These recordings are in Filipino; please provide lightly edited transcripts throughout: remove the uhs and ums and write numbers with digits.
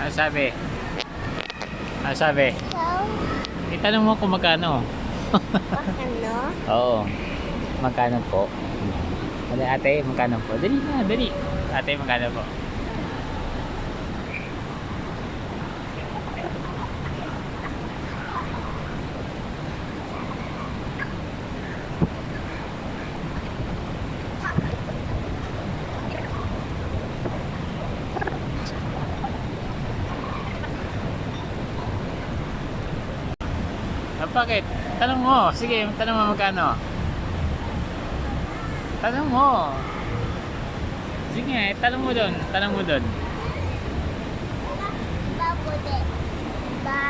Ano sabi? Ano sabi? Itanong mo kung magkano. Ano? Oo. Magkano po? Ano ate, magkano po? Dali na, dali. Ate, magkano po? Bakit? Tanong mo. Sige, tanong mo magkano. Tanong mo. Sige, tanong mo doon. Tanong mo doon. Babude. Ba.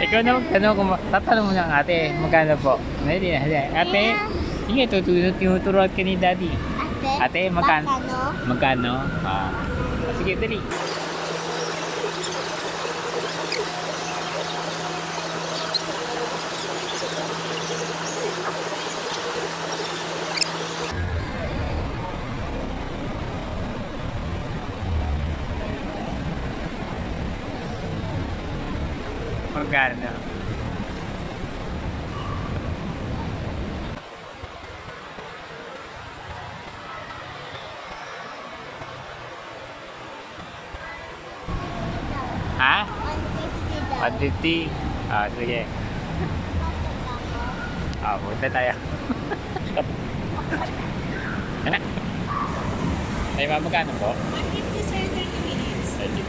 Ikaw na magtanong kung tatanong mo ng ate. Magkano po? Hindi na. Ate, sige, tinuturuan ka ni daddy. Ate, magkano? Magkano? Ah. Sige, dali. Magkano? Ha? 150 daw. 150? Ah, sige. Ah, punta tayo. Ano? Ay, magkano po? 150 sir, 30 minutes. Sige.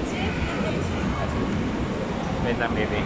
Sir, Wait lang, baby.